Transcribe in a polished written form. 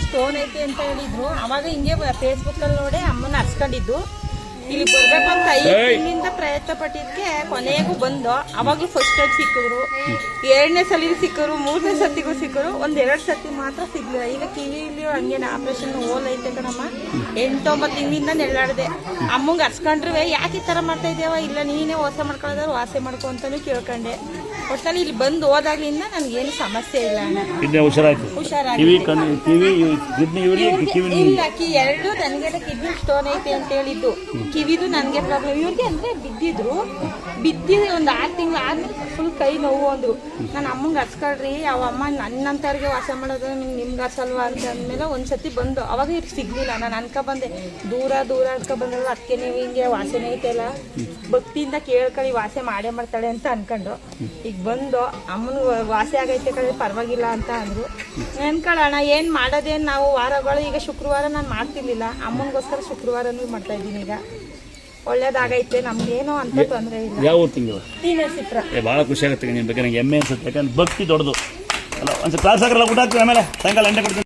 Stone ಐತೆ ಅಂತ ಹೇಳಿದ್ರು. ಅವಾಗ ಹಿಂಗೆ ಫೇಸ್ಬುಕ್ ಅಲ್ಲಿ ನೋಡಿ ಅಮ್ಮನ ಹರ್ಸ್ಕೊಂಡಿದ್ದು. ಇಲ್ಲಿ ಬರ್ಬೇಕು ಅಂತ 5 ತಿಂಗಳಿಂದ ಪ್ರಯತ್ನ ಪಟ್ಟಿದ್ಕೆ ಕೊನೆಗೂ ಬಂದು ಅವಾಗ್ಲೂ ಫಸ್ಟ್ ಟೈಮ್ ಸಿಕ್ಕಿದ್ರು, 2ನೇ ಸಲ ಸಿಕ್ಕರು, 3ನೇ ಸತಿಗೂ ಸಿಕ್ಕರು, 1-2 ಸತಿ ಮಾತ್ರ ಸಿಗ್ಲಿಲ್ಲ. ಈಗ ಕಿವಿಲಿ ಹಂಗೇನ ಆಪರೇಷನ್ ಹೋಲ್ ಐತೆ ಕಣಮ್ಮ. 8-9 ತಿಂಗಳಿಂದ ನೆಳ್ಳಾಡ್ದೆ. ಅಮ್ಮಂಗೆ ಹರ್ಸ್ಕೊಂಡ್ರೆ ಯಾಕೆ ಈ ತರ ಮಾಡ್ತಾ ಇದ್ದೇವ, ಇಲ್ಲ ನೀನೇ ವಾಸ ಮಾಡ್ಕೊಳ್ಳೋದಾದ್ರು ವಾಸೆ ಮಾಡ್ಕೊ ಅಂತಾನು ಕೇಳ್ಕೊಂಡೆ. ಒಟ್ಟಲ್ಲಿ ಇಲ್ಲಿ ಬಂದು ಹೋದಾಗ್ಲಿಂದ ನನ್ಗೇನು ಸಮಸ್ಯೆ ಇಲ್ಲ ಅಣ್ಣ. ಹುಷಾರಾಗಿ ಇಲ್ಲ ಎರಡು ನನಗೆಲ್ಲ ಕಿಡ್ನಿ ಸ್ಟೋನ್ ಐತೆ ಅಂತ ಹೇಳಿದ್ದು. ಕಿವಿದು ನನಗೆ ಪ್ರಾಬ್ಲಮ್. ಇವ್ರಿಗೆ ಅಂದ್ರೆ ಬಿದ್ದಿದ್ರು ಒಂದು 6 ತಿಂಗಳು ಆದ್ಮೇಲೆ ಫುಲ್ ಕೈ ನೋವು ಅಂದ್ರು. ನಾನು ಅಮ್ಮಂಗೆ ಹರ್ಸ್ಕೊಳ್ರಿ, ಅವ ಅಮ್ಮ ನನ್ನಂತವ್ರಿಗೆ ವಾಸ ಮಾಡೋದು ನಿಮ್ಗೆ ಹರ್ಸಲ್ವಾ ಅಂತ ಅಂದಮೇಲೆ ಒಂದ್ಸತಿ ಬಂದು ಅವಾಗ ಇವ್ರಿಗೆ ಸಿಗ್ಲಿಲ್ಲ. ನಾನು ಅನ್ಕೊ ಬಂದೆ ದೂರ ಅನ್ಕೊ ಬಂದಲ್ಲ, ಅದಕ್ಕೆ ನೀವು ಹಿಂಗೆ ವಾಸನೆ ಐತೆಲ್ಲ ಭಕ್ತಿಯಿಂದ ಕೇಳ್ಕೊಳ್ಳಿ ವಾಸೆ ಮಾಡೇ ಮಾಡ್ತಾಳೆ ಅಂತ ಅನ್ಕೊಂಡು ಈಗ ಬಂದು ಅಮ್ಮನ ವಾಸೆ ಆಗೈತೆ ಕಡೆ ಪರವಾಗಿಲ್ಲ ಅಂತ ಅಂದ್ರು. ನೆನ್ಕೊಳ್ಳೋಣ ಏನು ಮಾಡೋದೇನು ನಾವು ವಾರಗಳು. ಈಗ ಶುಕ್ರವಾರ ನಾನು ಮಾಡ್ತಿರ್ಲಿಲ್ಲ, ಅಮ್ಮನಿಗೋಸ್ಕರ ಶುಕ್ರವಾರನೂ ಮಾಡ್ತಾ ಇದ್ದೀನಿ. ಈಗ ಒಳ್ಳೇದಾಗೈತೆ, ನಮ್ಗೇನೋ ಅಂತ ತೊಂದರೆ ಇಲ್ಲ. ಯಾವ ತಿಂಗಳು ತೀನಸಿತ್ರ ಭಾಳ ಖುಷಿ ಆಗುತ್ತೆ ನಿಮ್ಮ ಬಗ್ಗೆ. ನನಗೆ ಹೆಮ್ಮೆ ಅನ್ಸುತ್ತೆ, ಯಾಕಂದ್ರೆ ಭಕ್ತಿ ದೊಡ್ಡದು ಅಲ್ಲ. ಒಂದು ಕ್ಲಾಸ್ ಆಗಲ್ಲ ಊಟ ಆಗ್ತದೆ, ಆಮೇಲೆ ಸಾಯಂಕಾಲ 8 ಕೊಡ್ತೀನಿ.